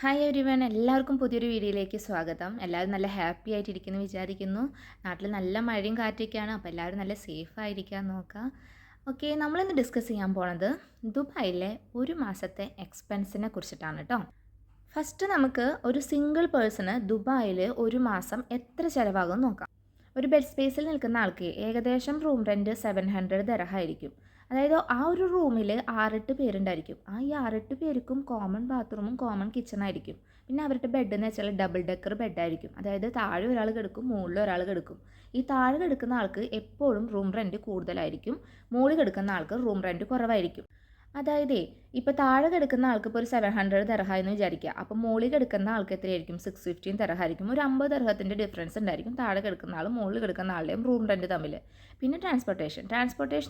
Hi everyone, എല്ലാവർക്കും പുതിയൊരു വീഡിയോയിലേക്ക് സ്വാഗതം. എല്ലാവരും നല്ല ഹാപ്പി ആയിട്ടിരിക്കുന്നു വിചാരിക്കുന്നു. നാട്ടിൽ നല്ല മഴയും കാറ്റൊക്കെയാണ്, അപ്പോൾ എല്ലാവരും നല്ല സേഫ് ആയിരിക്കാൻ നോക്കുക. ഓക്കെ, നമ്മളിന്ന് ഡിസ്കസ് ചെയ്യാൻ പോണത് ദുബായിലെ ഒരു മാസത്തെ എക്സ്പെൻസിനെ കുറിച്ചിട്ടാണ് കേട്ടോ. ഫസ്റ്റ് നമുക്ക് ഒരു സിംഗിൾ പേഴ്സണ് ദുബായിൽ ഒരു മാസം എത്ര ചിലവാകും നോക്കാം. ഒരു ബെഡ് സ്പേസിൽ നിൽക്കുന്ന ആൾക്ക് ഏകദേശം റൂം റെൻറ്റ് 700 ദിർഹമായിരിക്കും. അതായത് ആ ഒരു റൂമിൽ 6-8 പേരുണ്ടായിരിക്കും. ഈ 6-8 പേർക്കും കോമൺ ബാത്റൂമും കോമൺ കിച്ചണായിരിക്കും. പിന്നെ അവരുടെ ബെഡ് എന്ന് വെച്ചാൽ ഡബിൾ ഡെക്കർ ബെഡായിരിക്കും. അതായത് താഴെ ഒരാൾ കിടക്കും, മുകളിൽ ഒരാൾ കിടക്കും. ഈ താഴെ കിടക്കുന്ന ആൾക്ക് എപ്പോഴും റൂം റെൻറ്റ് കൂടുതലായിരിക്കും, മുകളിൽ കിടക്കുന്ന ആൾക്ക് റൂം റെൻറ്റ് കുറവായിരിക്കും. അതായത് ഇപ്പോൾ താഴെ കിടക്കുന്ന ആൾക്ക് ഇപ്പോൾ ഒരു 700 ദിർഹ എന്ന് വിചാരിക്കുക. അപ്പോൾ മുകളിൽ കിടക്കുന്ന ആൾക്ക് എത്രയായിരിക്കും? 615 ദിർഹ ആയിരിക്കും. ഒരു 50 ദിർഹത്തിൻ്റെ ഡിഫറൻസ് ഉണ്ടായിരിക്കും താഴെ കിടക്കുന്ന ആളും മുകളിൽ കിടക്കുന്ന ആളുടെയും റൂം റെൻറ്റ് തമ്മിൽ. പിന്നെ ട്രാൻസ്പോർട്ടേഷൻ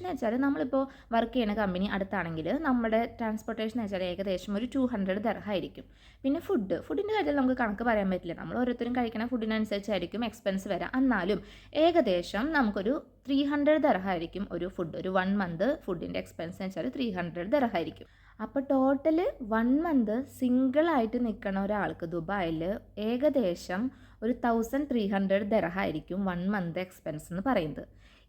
എന്ന് വെച്ചാൽ നമ്മളിപ്പോൾ വർക്ക് ചെയ്യുന്ന കമ്പനി അടുത്താണെങ്കിൽ നമ്മുടെ ട്രാൻസ്പോർട്ടേഷൻ എന്ന് വെച്ചാൽ ഏകദേശം ഒരു 200 ദിർഹ ആയിരിക്കും. പിന്നെ ഫുഡിൻ്റെ കാര്യത്തിൽ നമുക്ക് കണക്ക് പറയാൻ പറ്റില്ല. നമ്മൾ ഓരോരുത്തരും കഴിക്കുന്ന ഫുഡിനനുസരിച്ചായിരിക്കും എക്സ്പെൻസ് വരാം. എന്നാലും ഏകദേശം നമുക്കൊരു 300 ദിർഹ ആയിരിക്കും ഒരു ഫുഡ്. ഒരു 1 മന്ത് ഫുഡിൻ്റെ എക്സ്പെൻസ് എന്ന് വെച്ചാൽ 300 ദിർഹ ആയിരിക്കും. അപ്പോൾ ടോട്ടൽ 1 മന്ത് സിംഗിളായിട്ട് നിൽക്കുന്ന ഒരാൾക്ക് ദുബായിൽ ഏകദേശം ഒരു 1300 ദിർഹ ആയിരിക്കും 1 മന്ത് എക്സ്പെൻസ് എന്ന് പറയുന്നത്.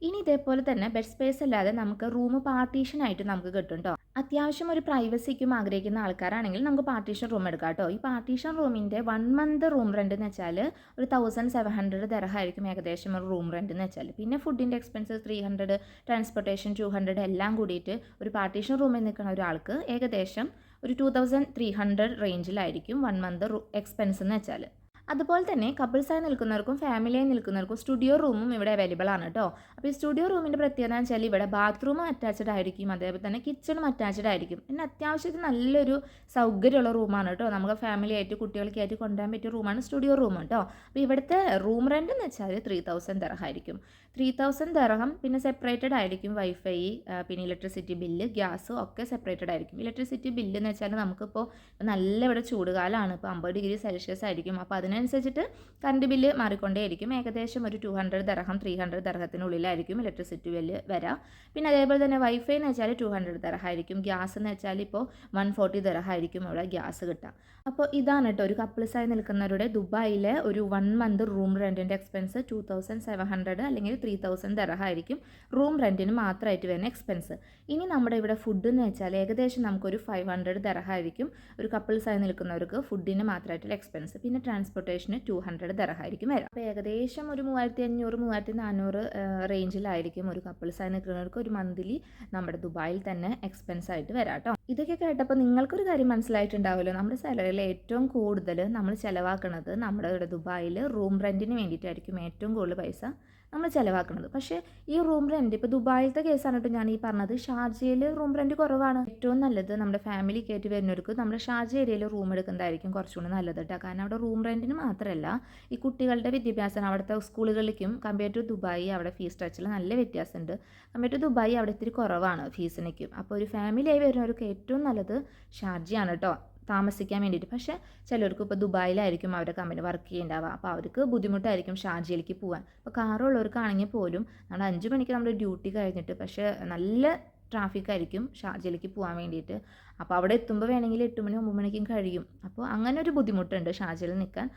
ഇനി ഇതേപോലെ തന്നെ ബെഡ് സ്പേസ് അല്ലാതെ നമുക്ക് റൂം പാർട്ടീഷനായിട്ട് നമുക്ക് കിട്ടും കേട്ടോ. അത്യാവശ്യം ഒരു പ്രൈവസിക്കും ആഗ്രഹിക്കുന്ന ആൾക്കാരാണെങ്കിൽ നമുക്ക് പാർട്ടീഷൻ റൂം എടുക്കാം കേട്ടോ. ഈ പാർട്ടീഷൻ റൂമിൻ്റെ 1 മന്ത് റൂം റെൻറ്റ് എന്ന് വെച്ചാൽ ഒരു 1700 ദിർഹ ആയിരിക്കും ഏകദേശം ഒരു റൂം റെൻറ്റ് എന്ന് വെച്ചാൽ. പിന്നെ ഫുഡിൻ്റെ എക്സ്പെൻസ് 300, ട്രാൻസ്പോർട്ടേഷൻ 200 എല്ലാം കൂടിയിട്ട് ഒരു പാർട്ടീഷൻ റൂമിൽ നിൽക്കുന്ന ഒരാൾക്ക് ഏകദേശം ഒരു 2300 റേഞ്ചിലായിരിക്കും 1 മന്ത് എക്സ്പെൻസ് എന്ന് വെച്ചാൽ. അതുപോലെ തന്നെ കപ്പിൾസായി നിൽക്കുന്നവർക്കും ഫാമിലിയായി നിൽക്കുന്നവർക്കും സ്റ്റുഡിയോ റൂമും ഇവിടെ അവൈലബിൾ ആണ് കേട്ടോ. അപ്പോൾ ഈ സ്റ്റുഡിയോ റൂമിൻ്റെ പ്രത്യേകത എന്ന് വെച്ചാൽ ഇവിടെ ബാത്റൂമും അറ്റാച്ച്ഡ് ആയിരിക്കും, അതേപോലെ തന്നെ കിച്ചണും അറ്റാച്ച്ഡ് ആയിരിക്കും. പിന്നെ അത്യാവശ്യത്തിന് നല്ലൊരു സൗകര്യമുള്ള റൂമാണ് കേട്ടോ. നമുക്ക് ഫാമിലി ആയിട്ട് കുട്ടികൾക്കായിട്ട് കൊണ്ടുവരാൻ പറ്റിയ റൂമാണ് സ്റ്റുഡിയോ റൂം കേട്ടോ. അപ്പോൾ ഇവിടുത്തെ റൂം റെൻറ്റ് എന്ന് വെച്ചാൽ 3000 ദിർഹ ആയിരിക്കും. 3000 ദിർഹം. പിന്നെ സെപ്പറേറ്റഡ് ആയിരിക്കും വൈഫൈ, പിന്നെ ഇലക്ട്രിസിറ്റി ബില്ല്, ഗ്യാസ് ഒക്കെ സെപ്പറേറ്റഡ് ആയിരിക്കും. ഇലക്ട്രിസിറ്റി ബില്ല് എന്ന് വെച്ചാൽ നമുക്കിപ്പോൾ നല്ല ഇവിടെ ചൂടുകാലമാണ്, ഇപ്പോൾ 50 ഡിഗ്രി സെൽഷ്യസ് ആയിരിക്കും. അപ്പോൾ അതിനനുസരിച്ചിട്ട് കറണ്ട് ബില്ല് മാറിക്കൊണ്ടേയിരിക്കും. ഏകദേശം ഒരു 200 ദിർഹം 300 ദിർഹത്തിനുള്ളിലായിരിക്കും ഇലക്ട്രിസിറ്റി ബില്ല് വരാം. പിന്നെ അതേപോലെ തന്നെ വൈഫൈ എന്ന് വെച്ചാൽ 200 ദിർഹ ആയിരിക്കും. ഗ്യാസ് എന്ന് വെച്ചാൽ ഇപ്പോൾ 140 ദിർഹ ആയിരിക്കും ഇവിടെ ഗ്യാസ് കിട്ടുക. അപ്പോൾ ഇതാണ് കേട്ടോ ഒരു കപ്പിൾസായി നിൽക്കുന്നവരുടെ ദുബായിലെ ഒരു 1 മന്ത് റൂം റെൻറ്റിൻ്റെ എക്സ്പെൻസ് 2700 അല്ലെങ്കിൽ 3000 ദിർഹ ആയിരിക്കും റൂം റെൻറ്റിന് മാത്രമായിട്ട് വരുന്ന എക്സ്പെൻസ്. ഇനി നമ്മുടെ ഇവിടെ ഫുഡ് എന്ന് വെച്ചാൽ ഏകദേശം നമുക്കൊരു 500 ദിർഹ ആയിരിക്കും ഒരു കപ്പിൾസായി നിൽക്കുന്നവർക്ക് ഫുഡിന് മാത്രമായിട്ടുള്ള എക്സ്പെൻസ്. പിന്നെ ട്രാൻസ്പോർട്ടേഷന് 200 ദിർഹ ആയിരിക്കും വരാം. അപ്പോൾ ഏകദേശം ഒരു 3500 3400 റേഞ്ചിലായിരിക്കും ഒരു കപ്പിൾസായി നിൽക്കുന്നവർക്ക് ഒരു മന്ത്ലി നമ്മുടെ ദുബായിൽ തന്നെ എക്സ്പെൻസ് ആയിട്ട് വരാം കേട്ടോ. ഇതൊക്കെ കേട്ടപ്പോൾ നിങ്ങൾക്കൊരു കാര്യം മനസ്സിലായിട്ടുണ്ടാവുമല്ലോ. നമ്മുടെ സാലറിയിൽ ഏറ്റവും കൂടുതൽ നമ്മൾ ചിലവാക്കുന്നത് നമ്മുടെ ഇവിടെ ദുബായിൽ റൂം റെൻറ്റിന് വേണ്ടിയിട്ടായിരിക്കും ഏറ്റവും കൂടുതൽ പൈസ നമ്മൾ ചിലവാക്കുന്നത്. പക്ഷേ ഈ റൂം റെൻറ്റ് ഇപ്പോൾ ദുബായിലത്തെ കേസാണ് കേട്ടോ ഞാൻ ഈ പറഞ്ഞത്. ഷാർജയിൽ റൂം റെൻറ്റ് കുറവാണ്. ഏറ്റവും നല്ലത് നമ്മുടെ ഫാമിലി കയറ്റി വരുന്നവർക്ക് നമ്മുടെ ഷാർജ ഏരിയയിൽ റൂം എടുക്കുന്നതായിരിക്കും കുറച്ചുകൂടി നല്ലത് കേട്ടോ. കാരണം അവിടെ റൂം റെൻറ്റിന് മാത്രമല്ല ഈ കുട്ടികളുടെ വിദ്യാഭ്യാസം അവിടുത്തെ സ്കൂളുകളിലേക്കും കമ്പയർ ടു ദുബായി അവിടെ ഫീസ് സ്ട്രക്ചറിൽ നല്ല വ്യത്യാസമുണ്ട്. കമ്പയർ ടു ദുബായി അവിടെ ഇത്തിരി കുറവാണ് ഫീസിനേക്കും. അപ്പോൾ ഒരു ഫാമിലിയായി വരുന്നവർക്ക് ഏറ്റവും നല്ലത് ഷാർജയാണ് കേട്ടോ താമസിക്കാൻ വേണ്ടിയിട്ട്. പക്ഷേ ചിലർക്ക് ഇപ്പോൾ ദുബായിലായിരിക്കും അവരുടെ കമ്പനി വർക്ക് ചെയ്യുന്നുണ്ടാവുക. അപ്പോൾ അവർക്ക് ബുദ്ധിമുട്ടായിരിക്കും ഷാർജയിലേക്ക് പോകാൻ. അപ്പോൾ കാറുള്ളവർക്കാണെങ്കിൽ പോലും നമ്മൾ 5 മണിക്ക് നമ്മുടെ ഡ്യൂട്ടി കഴിഞ്ഞിട്ട് പക്ഷേ നല്ല ട്രാഫിക് ആയിരിക്കും ഷാർജയിലേക്ക് പോകാൻ വേണ്ടിയിട്ട്. അപ്പോൾ അവിടെ എത്തുമ്പോൾ വേണമെങ്കിൽ 8 മണി 9 മണിക്കും കഴിയും. അപ്പോൾ അങ്ങനെ ഒരു ബുദ്ധിമുട്ടുണ്ട് ഷാർജയിൽ നിൽക്കാൻ.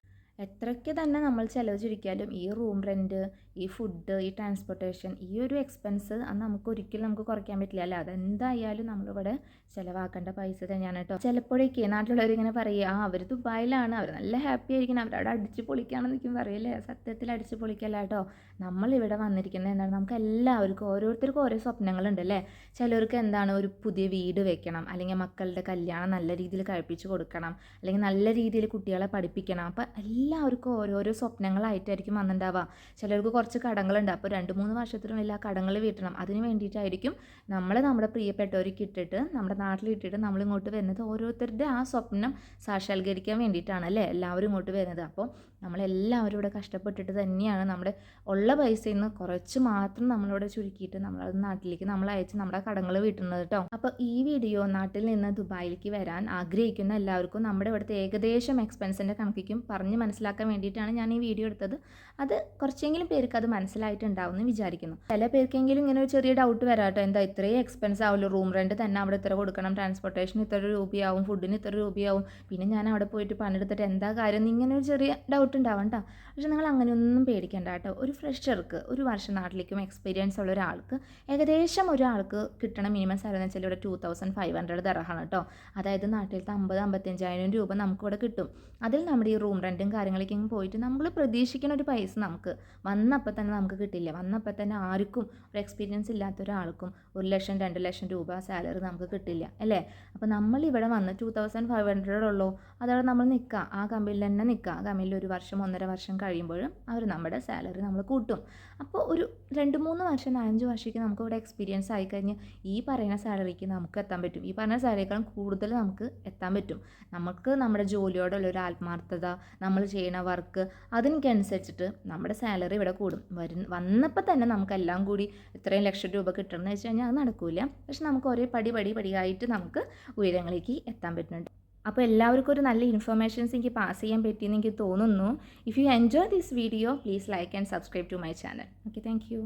എത്രയ്ക്ക് തന്നെ നമ്മൾ ചിലവ് ചുരുക്കിയാലും ഈ റൂം റെൻറ്റ്, ഈ ഫുഡ്, ഈ ട്രാൻസ്പോർട്ടേഷൻ, ഈ ഒരു എക്സ്പെൻസ് അത് നമുക്ക് ഒരിക്കലും നമുക്ക് കുറയ്ക്കാൻ പറ്റില്ല. അല്ല, അതെന്തായാലും നമ്മളിവിടെ ചിലവാക്കേണ്ട പൈസ തന്നെയാണ് കേട്ടോ. ചിലപ്പോഴേക്ക് നാട്ടിലുള്ളവരിങ്ങനെ പറയുക അവർ ദുബായിലാണ്, അവർ നല്ല ഹാപ്പി ആയിരിക്കണം, അവരവിടെ അടിച്ച് പൊളിക്കുകയാണെന്നൊക്കെ പറയല്ലേ. സത്യത്തിൽ അടിച്ച് പൊളിക്കല്ല കേട്ടോ. നമ്മളിവിടെ വന്നിരിക്കുന്നത് എന്താണ്, നമുക്ക് എല്ലാവർക്കും ഓരോരുത്തർക്കും ഓരോ സ്വപ്നങ്ങളുണ്ടല്ലേ. ചിലർക്ക് എന്താണ് ഒരു പുതിയ വീട് വെക്കണം, അല്ലെങ്കിൽ മക്കളുടെ കല്യാണം നല്ല രീതിയിൽ കഴിപ്പിച്ച് കൊടുക്കണം, അല്ലെങ്കിൽ നല്ല രീതിയിൽ കുട്ടികളെ പഠിപ്പിക്കണം. അപ്പം എല്ലാവർക്കും ഓരോരോ സ്വപ്നങ്ങളായിട്ടായിരിക്കും വന്നിട്ടുണ്ടാവുക. ചിലർക്ക് കുറച്ച് കടങ്ങളുണ്ട്. അപ്പോൾ 2-3 വർഷത്തിനുള്ളിൽ ആ കടങ്ങൾ വീട്ടണം. അതിന് വേണ്ടിയിട്ടായിരിക്കും നമ്മുടെ പ്രിയപ്പെട്ടവർക്ക് ഇട്ടിട്ട് നമ്മുടെ നാട്ടിലിട്ടിട്ട് നമ്മളിങ്ങോട്ട് വരുന്നത്. ഓരോരുത്തരുടെ ആ സ്വപ്നം സാക്ഷാത്കരിക്കാൻ വേണ്ടിയിട്ടാണ് അല്ലേ എല്ലാവരും ഇങ്ങോട്ട് വരുന്നത്. അപ്പോൾ നമ്മളെല്ലാവരും ഇവിടെ കഷ്ടപ്പെട്ടിട്ട് തന്നെയാണ് നമ്മുടെ ഉള്ള പൈസയിൽ നിന്ന് കുറച്ച് മാത്രം നമ്മളിവിടെ ചുരുക്കിയിട്ട് നമ്മളത് നാട്ടിലേക്ക് നമ്മൾ അയച്ച് നമ്മുടെ കടങ്ങൾ വീട്ടുന്നത് കേട്ടോ. അപ്പോൾ ഈ വീഡിയോ നാട്ടിൽ നിന്ന് ദുബായിലേക്ക് വരാൻ ആഗ്രഹിക്കുന്ന എല്ലാവർക്കും നമ്മുടെ ഇവിടുത്തെ ഏകദേശം എക്സ്പെൻസിൻ്റെ കണക്കിക്കും പറഞ്ഞ് മനസ്സിലാക്കാൻ വേണ്ടിയിട്ടാണ് ഞാൻ ഈ വീഡിയോ എടുത്തത്. അത് കുറച്ചെങ്കിലും പേർക്ക് അത് മനസ്സിലായിട്ടുണ്ടാവുമെന്ന് വിചാരിക്കുന്നു. ചില പേർക്കെങ്കിലും ഇങ്ങനെ ഒരു ചെറിയ ഡൗട്ട് വരാട്ടോ, എന്താ ഇത്രയും എക്സ്പെൻസ് ആവുമല്ലോ, റൂം റെൻറ്റ് തന്നെ അവിടെ ഇത്ര കൊടുക്കണം, ട്രാൻസ്പോർട്ടേഷൻ ഇത്ര രൂപയാവും, ഫുഡിന് ഇത്ര രൂപയാവും, പിന്നെ ഞാൻ അവിടെ പോയിട്ട് പണിയെടുത്തിട്ട് എന്താ കാര്യം, ഇങ്ങനെ ഒരു ചെറിയ ഡൗട്ട് ഉണ്ടാവും കേട്ടോ. പക്ഷേ നിങ്ങൾ അങ്ങനെയൊന്നും പേടിക്കേണ്ട കേട്ടോ. ഒരു ഫ്രഷർക്ക്, ഒരു വർഷം നാട്ടിലേക്കും എക്സ്പീരിയൻസ് ഉള്ള ഒരാൾക്ക് ഏകദേശം ഒരാൾക്ക് കിട്ടണ മിനിമം സാലറി എന്ന് വെച്ചാൽ ഇവിടെ 2500 ദർഹമാണ് കേട്ടോ. അതായത് നാട്ടിലത്തെ 50-55,000 രൂപ നമുക്കിവിടെ കിട്ടും. അതിൽ നമ്മുടെ ഈ റൂം റെൻറ്റും കാര്യങ്ങളൊക്കെ പോയിട്ട് നമ്മൾ പ്രതീക്ഷിക്കുന്ന ഒരു പൈസ നമുക്ക് വന്നപ്പോൾ തന്നെ നമുക്ക് കിട്ടില്ല. വന്നപ്പോൾ തന്നെ ആർക്കും, ഒരു എക്സ്പീരിയൻസ് ഇല്ലാത്ത ഒരാൾക്കും 1 ലക്ഷം 2 ലക്ഷം രൂപ സാലറി നമുക്ക് കിട്ടില്ല അല്ലേ. അപ്പോൾ നമ്മളിവിടെ വന്ന് 2500 ഉള്ളൂ, അതവിടെ നമ്മൾ നിൽക്കുക, ആ കമ്പനിയിൽ തന്നെ നിൽക്കുക. ആ കമ്പനിയിൽ 1 വർഷം 1.5 വർഷം കഴിയുമ്പോഴും അവർ നമ്മുടെ സാലറി നമ്മൾ കൂട്ടും. അപ്പോൾ ഒരു 2-3 വർഷം 5 വർഷത്തേക്ക് നമുക്ക് ഇവിടെ എക്സ്പീരിയൻസ് ആയിക്കഴിഞ്ഞ് ഈ പറയുന്ന സാലറിക്ക് നമുക്ക് എത്താൻ പറ്റും. ഈ പറഞ്ഞ സാലറിയേക്കാളും കൂടുതൽ നമുക്ക് എത്താൻ പറ്റും. നമുക്ക് നമ്മുടെ ജോലിയോടുള്ള ഒരു ആത്മാർത്ഥത, നമ്മൾ ചെയ്യുന്ന വർക്ക്, അതിനനുസരിച്ചിട്ട് നമ്മുടെ സാലറി ഇവിടെ കൂടും. വന്നപ്പോൾ തന്നെ നമുക്കെല്ലാം കൂടി ഇത്രയും ലക്ഷം രൂപ കിട്ടണം എന്ന് വെച്ച് കഴിഞ്ഞാൽ അത് നടക്കില്ല. പക്ഷെ നമുക്ക് ഒരേ പടിയായിട്ട് നമുക്ക് ഉയരങ്ങളിലേക്ക് എത്താൻ പറ്റുന്നുണ്ട്. അപ്പോൾ എല്ലാവർക്കും ഒരു നല്ല ഇൻഫർമേഷൻസ് എനിക്ക് പാസ് ചെയ്യാൻ പറ്റിയെന്ന് എനിക്ക് തോന്നുന്നു. If you enjoy this video, please like and subscribe to my channel. Okay, thank U.